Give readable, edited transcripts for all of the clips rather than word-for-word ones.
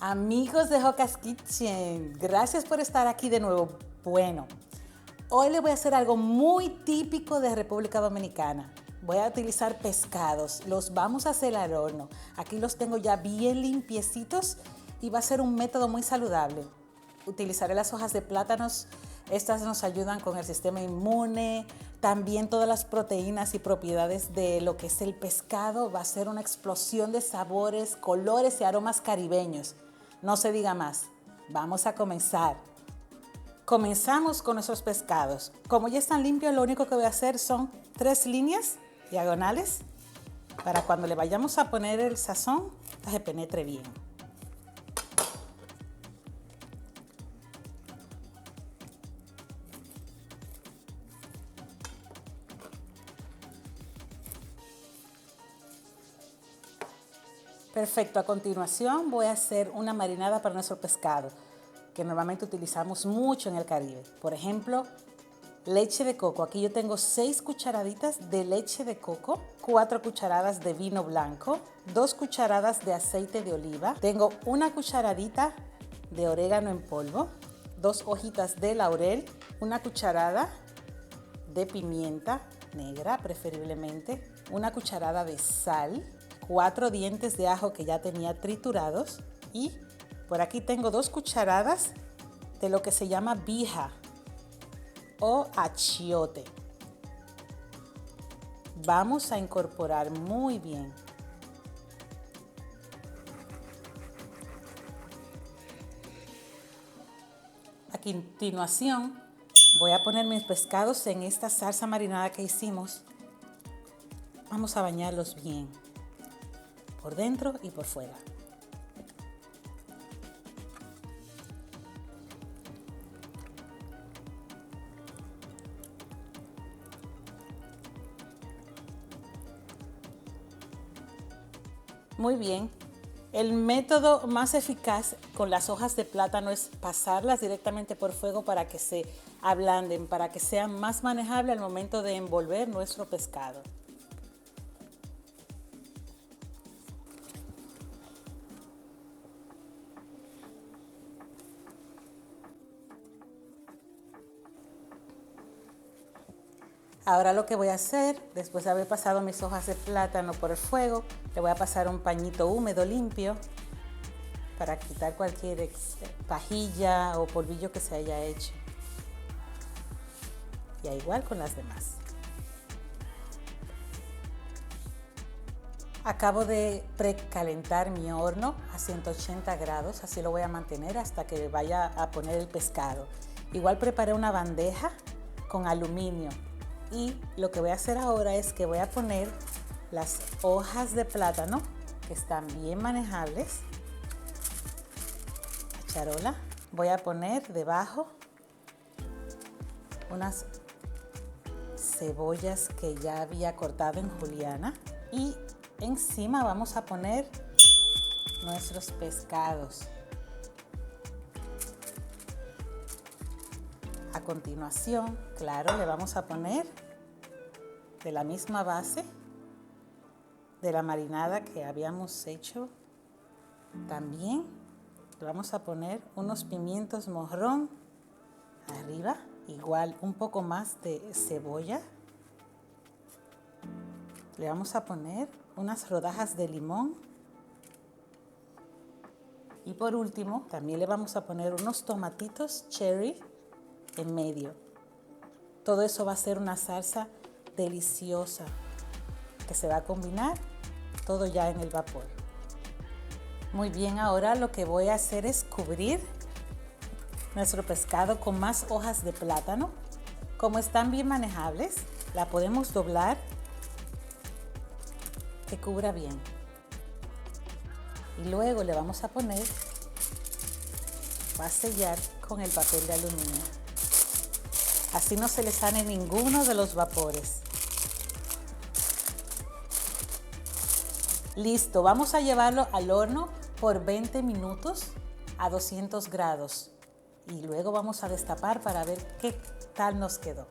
Amigos de Joca's Kitchen, gracias por estar aquí de nuevo. Bueno, hoy les voy a hacer algo muy típico de República Dominicana. Voy a utilizar pescados, los vamos a hacer al horno. Aquí los tengo ya bien limpiecitos y va a ser un método muy saludable. Utilizaré las hojas de plátanos, estas nos ayudan con el sistema inmune, también todas las proteínas y propiedades de lo que es el pescado. Va a ser una explosión de sabores, colores y aromas caribeños. No se diga más, vamos a comenzar. Comenzamos con nuestros pescados. Como ya están limpios, lo único que voy a hacer son 3 líneas diagonales para cuando le vayamos a poner el sazón, se penetre bien. Perfecto, a continuación voy a hacer una marinada para nuestro pescado, que normalmente utilizamos mucho en el Caribe. Por ejemplo, leche de coco. Aquí yo tengo 6 cucharaditas de leche de coco, 4 cucharadas de vino blanco, 2 cucharadas de aceite de oliva, tengo una cucharadita de orégano en polvo, 2 hojitas de laurel, una cucharada de pimienta negra preferiblemente, una cucharada de sal, 4 dientes de ajo que ya tenía triturados y por aquí tengo 2 cucharadas de lo que se llama bija o achiote. Vamos a incorporar muy bien. A continuación voy a poner mis pescados en esta salsa marinada que hicimos. Vamos a bañarlos bien, por dentro y por fuera. Muy bien. El método más eficaz con las hojas de plátano es pasarlas directamente por fuego para que se ablanden, para que sean más manejables al momento de envolver nuestro pescado. Ahora lo que voy a hacer, después de haber pasado mis hojas de plátano por el fuego, le voy a pasar un pañito húmedo limpio para quitar cualquier pajilla o polvillo que se haya hecho. Y igual con las demás. Acabo de precalentar mi horno a 180 grados, así lo voy a mantener hasta que vaya a poner el pescado. Igual preparé una bandeja con aluminio. Y lo que voy a hacer ahora es que voy a poner las hojas de plátano que están bien manejables. La charola. Voy a poner debajo unas cebollas que ya había cortado en juliana. Y encima vamos a poner nuestros pescados. A continuación, claro, le vamos a poner de la misma base de la marinada que habíamos hecho. También le vamos a poner unos pimientos morrón arriba, igual un poco más de cebolla. Le vamos a poner unas rodajas de limón. Y por último, también le vamos a poner unos tomatitos cherry en medio. Todo eso va a ser una salsa deliciosa que se va a combinar todo ya en el vapor. Muy bien, ahora lo que voy a hacer es cubrir nuestro pescado con más hojas de plátano. Como están bien manejables, la podemos doblar que cubra bien. Y luego le vamos a poner, va a sellar con el papel de aluminio. Así no se le sale ninguno de los vapores. Listo, vamos a llevarlo al horno por 20 minutos a 200 grados. Y luego vamos a destapar para ver qué tal nos quedó.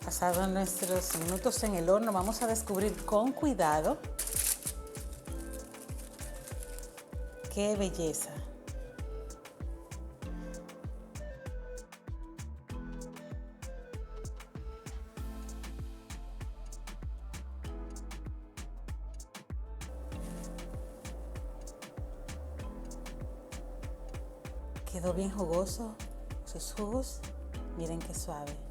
Pasados nuestros minutos en el horno, vamos a descubrir con cuidado ¡Qué belleza! Quedó bien jugoso. Sus jugos, miren qué suave.